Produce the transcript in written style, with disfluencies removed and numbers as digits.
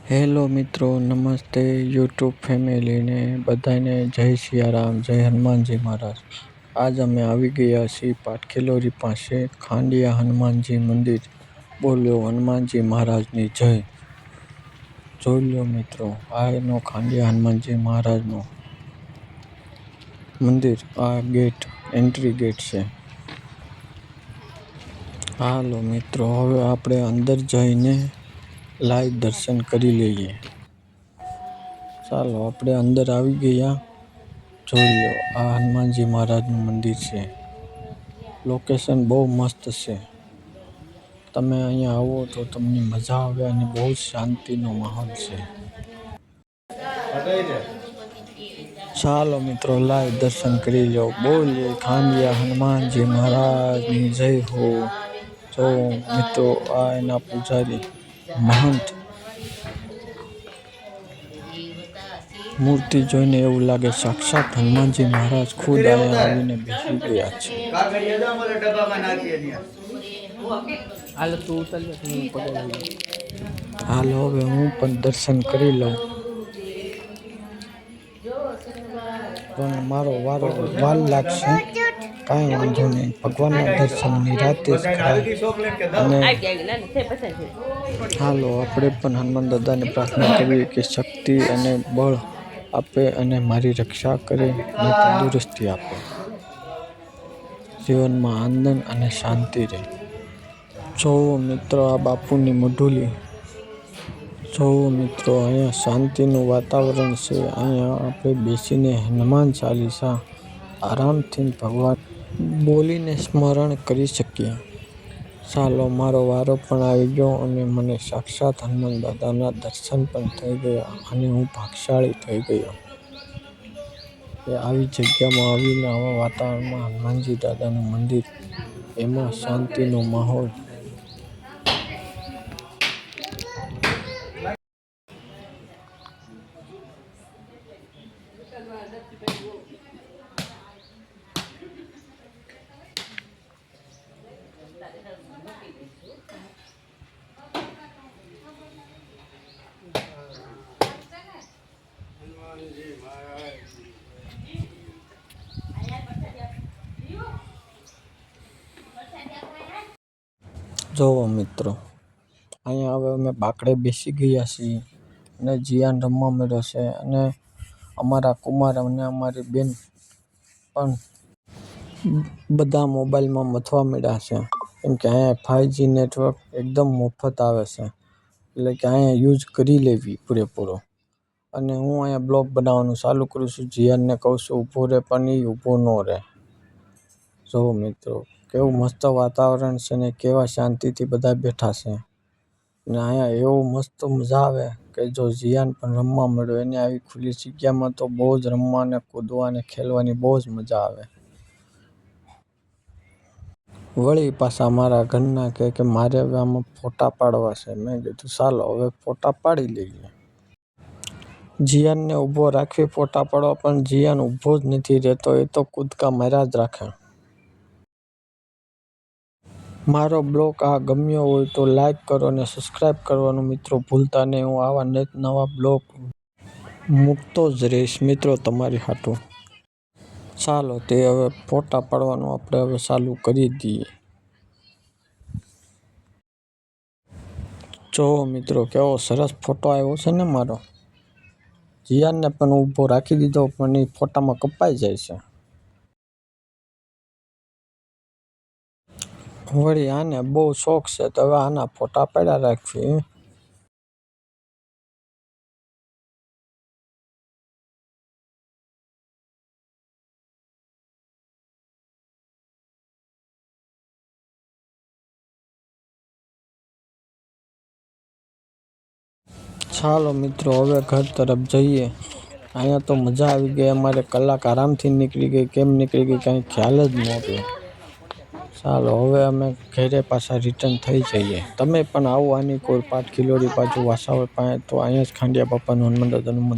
Hello મિત્રો, નમસ્તે YouTube ફેમિલીને બધાને જય સિયારામ, જય હનુમાનજી મહારાજ। આજ અમે આવી ગયા છીએ પાટખેલોરી પાસે ખાંડિયા હનુમાનજી મંદિર। બોલ્યો હનુમાનજી મહારાજની જય। જોઈ લો મિત્રો, આ એનો ખાંડિયા હનુમાનજી મહારાજનો મંદિર। આ ગેટ એન્ટ્રી ગેટ છે। હાલો મિત્રો, હવે આપણે અંદર જઈને લાઈવ દર્શન કરી લઈએ। ચાલો આપણે અંદર આવી ગયા। જોઈ લો, આ હનુમાનજી મહારાજનું મંદિર છે। લોકેશન બહુ મસ્ત છે। તમે અહીંયા આવો તો તમને મજા આવે અને બહુ શાંતિનો માહોલ છે। ચાલો મિત્રો, લાઈવ દર્શન કરી લો। બોલીએ ખાંડિયા હનુમાનજી મહારાજની જય હો। જો મિત્રો, આ એના પૂજારી મહંત મૂર્તિ જોઈને એવું લાગે સાક્ષાત હનુમાનજી મહારાજ ખુદ અહીંયા આવીને બેસી ગયા છે। હાલો હવે હું પણ દર્શન કરી લઉં, પણ મારો વારો વાર લાગશે, કાંઈ વાંધો નહીં। ભગવાનના દર્શન નિરાતે જ કરાય। અને હાલો આપણે પણ હનુમાન દાદાને પ્રાર્થના કરીએ કે શક્તિ અને બળ આપે અને મારી રક્ષા કરે અને તંદુરસ્તી આપે, જીવનમાં આનંદ અને શાંતિ રહે। જોવો મિત્રો, આ બાપુની મઢુલી જોવો મિત્રો, અહીંયા શાંતિનું વાતાવરણ છે। અહીંયા આપણે બેસીને હનુમાન ચાલીસા આરામથી ભગવાન બોલીને સ્મરણ કરી શકીએ। ચાલો મારો વારો પણ આવી ગયો અને મને સાક્ષાત હનુમાન દાદાના દર્શન પણ થઈ ગયા અને હું ભાગ્યશાળી થઈ ગયો કે આવી જગ્યામાં આવીને આવા વાતાવરણમાં હનુમાનજી દાદાનું મંદિર, એમાં શાંતિનો માહોલ। જોવો મિત્રો, અહીંયા હવે અમે બાકડે બેસી ગયા છીએ અને જીયાન રમવા મળ્યો છે અને અમારા કુમાર અને અમારી બેન પણ બધા મોબાઈલમાં મથવા મળ્યા છે, કેમ કે અહીંયા 5G નેટવર્ક એકદમ મફત આવે છે, એટલે કે અહીંયા યુઝ કરી લેવી પૂરેપૂરો। અને હું અહીંયા બ્લોગ બનાવવાનું ચાલુ કરું છું। જીયાનને કહું છું ઊભો રહે, પણ એ ઊભો ન રહે। જોવો મિત્રો, કેવું મસ્ત વાતાવરણ છે ને કેવા શાંતિથી બધા બેઠા છે ને અહીંયા એવું મસ્ત મજા આવે કે જો જીયાન પણ રમવા મળ્યો, એને આવી ખુલ્લી જગ્યામાં તો બહુ જ રમવાને કૂદવાને ખેલવાની બહુ જ મજા આવે। વળી પાછા મારા ઘરના કહે કે મારે હવે આમાં ફોટા પાડવા છે। મેં કીધું ચાલો હવે ફોટા પાડી લઈએ। જીયાનને ઊભો રાખવી ફોટા પાડવા, પણ જીયાન ઊભો જ નથી રહેતો, એ તો કૂદકા માર્યા જ રાખે। મારો બ્લોગ આ ગમ્યો હોય તો લાઈક કરો અને સબસ્ક્રાઈબ કરવાનું મિત્રો ભૂલતા નહીં। હું આવા નવા બ્લોગ મૂકતો જ રહીશ મિત્રો તમારી હાટુ। ચાલો તે હવે ફોટા પાડવાનું આપણે હવે ચાલુ કરી દઈએ। જોવો મિત્રો, કેવો સરસ ફોટો આવ્યો છે ને મારો। જીયાનને પણ ઊભો રાખી દીધો, પણ એ ફોટામાં કપાઈ જાય છે। વળી આને બહુ શોખ છે તો હવે આના ફોટા પાડ્યા રાખવી। ચાલો મિત્રો, હવે ઘર તરફ જઈએ। અહીંયા તો મજા આવી ગઈ, અમારે કલાક આરામથી નીકળી ગઈ, કેમ નીકળી ગઈ કાંઈ ખ્યાલ જ ન રહ્યો। ચાલો હવે અમે ઘરે પાછા રિટર્ન થઈ જઈએ। તમે પણ આવો આની કોઈ પાટખેલોરી બાજુ વાસાવળ પાસે, તો અહીંયા જ ખાંડિયા બાપાનું હનુમાન દાદાનું મંદિર